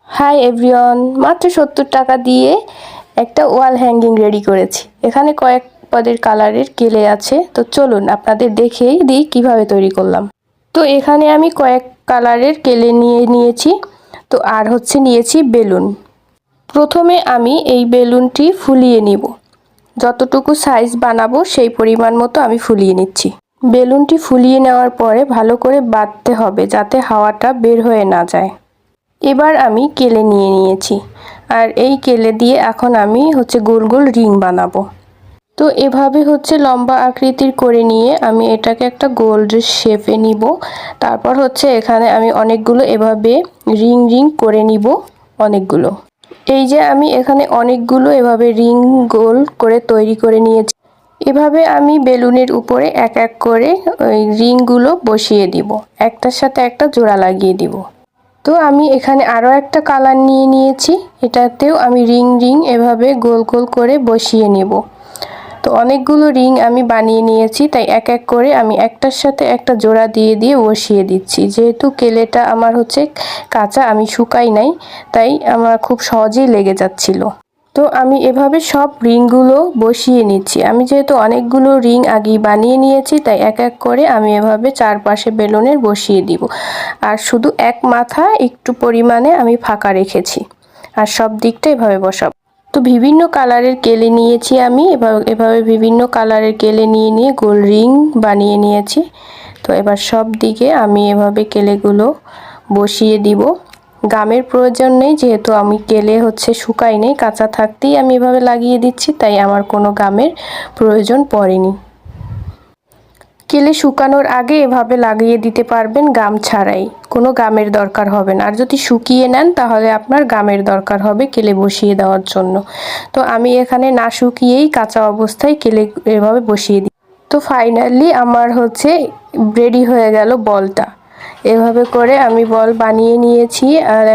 Hi everyone, মাত্র 70 টাকা দিয়ে একটা ওয়াল হ্যাঙ্গিং রেডি করেছি। এখানে কয়েক পদের কালারের কেলে আছে, তো চলুন আপনাদের দেখেই দিই কিভাবে তৈরি করলাম। তো এখানে আমি কয়েক কালারের কেলে নিয়েছি, তো আর নিয়েছি বেলুন। প্রথমে আমি এই বেলুনটি ফুলিয়ে নিব। যতটুকু সাইজ বানাবো সেই পরিমাণ মতো আমি ফুলিয়ে নিচ্ছি। বেলুনটি ফুলিয়ে নেওয়ার পরে ভালো করে বাঁধতে হবে যাতে হাওয়াটা বের হয়ে না যায়। এবার আমি কেলে নিয়েছি, আর এই কেলে দিয়ে এখন আমি গোল গোল রিং বানাবো। তো এভাবে লম্বা আকৃতির করে নিয়ে আমি এটাকে একটা গোল শেপে নিব। তারপর এখানে আমি অনেকগুলো এভাবে রিং রিং করে নিব। অনেকগুলো, এই যে আমি এখানে অনেকগুলো এভাবে রিং গোল করে তৈরি করে নিয়েছি। এভাবে আমি বেলুনের উপরে এক এক করে ওই রিংগুলো বসিয়ে দিব, একটার সাথে একটা জোড়া লাগিয়ে দিব। তো আমি এখানে আরও একটা কালার নিয়েছি, এটাতেও আমি রিং রিং এভাবে গোল গোল করে বসিয়ে নেব। তো অনেকগুলো রিং আমি বানিয়ে নিয়েছি, তাই এক এক করে আমি একটার সাথে একটা জোড়া দিয়ে দিয়ে বসিয়ে দিচ্ছি। যেহেতু কেলেটা আমার কাঁচা, আমি শুকাই নাই, তাই আমার খুব সহজেই লেগে যাচ্ছিল। তো আমি এভাবে সব রিংগুলো বসিয়ে নিচ্ছি। আমি যেহেতু অনেকগুলো রিং আগেই বানিয়ে নিয়েছি, তাই এক এক করে আমি এভাবে চারপাশে বেলুনের বসিয়ে দিব। আর শুধু এক মাথা একটু পরিমাণে আমি ফাঁকা রেখেছি, আর সব দিকটা এভাবে বসাবো। তো বিভিন্ন কালারের কেলে নিয়েছি আমি, এভাবে বিভিন্ন কালারের কেলে নিয়ে গোল রিং বানিয়ে নিয়েছি। তো এবার সব দিকে আমি এভাবে কেলেগুলো বসিয়ে দিব। গামের প্রয়োজন নেই, যেহেতু আমি কেলে শুকাই নেই, কাঁচা থাকতেই আমি এভাবে লাগিয়ে দিচ্ছি, তাই আমার কোনো গামের প্রয়োজন পড়েনি। কেলে শুকানোর আগে এভাবে লাগিয়ে দিতে পারবেন গাম ছাড়াই, কোনো গামের দরকার হবে না। আর যদি শুকিয়ে নেন তাহলে আপনার গামের দরকার হবে কেলে বসিয়ে দেওয়ার জন্য। তো আমি এখানে না শুকিয়েই কাঁচা অবস্থায় কেলে এভাবে বসিয়ে দিই। তো ফাইনালি আমার রেডি হয়ে গেল বলটা। এভাবে করে আমি বল বানিয়ে নিয়েছি। আর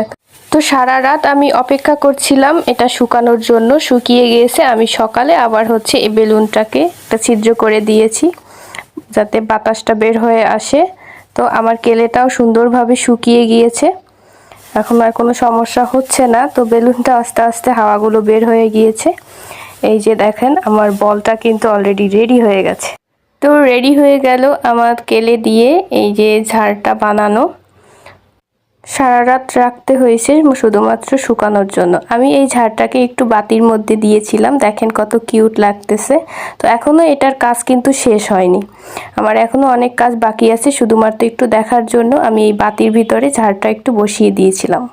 তো সারা রাত আমি অপেক্ষা করছিলাম এটা শুকানোর জন্য। শুকিয়ে গিয়েছে। আমি সকালে আবার এই বেলুনটাকে একটা ছিদ্র করে দিয়েছি যাতে বাতাসটা বের হয়ে আসে। তো আমার কেলেটাও সুন্দরভাবে শুকিয়ে গিয়েছে, এখন আর কোনো সমস্যা হচ্ছে না। তো বেলুনটা আস্তে আস্তে হাওয়াগুলো বের হয়ে গিয়েছে। এই যে দেখেন, আমার বলটা কিন্তু অলরেডি রেডি হয়ে গেছে। তো রেডি হয়ে গেল আমার কেলে দিয়ে এই যে ঝাড়টা বানানো। সারা রাত রাখতে হয়েছে শুধুমাত্র শুকানোর জন্য। আমি এই ঝাড়টাকে একটু বাতির মধ্যে দিয়েছিলাম, দেখেন কত কিউট লাগতেছে। তো এখনও এটার কাজ কিন্তু শেষ হয়নি, আমার এখনও অনেক কাজ বাকি আছে। শুধুমাত্র একটু দেখার জন্য আমি এই বাতির ভিতরে ঝাড়টা একটু বসিয়ে দিয়েছিলাম।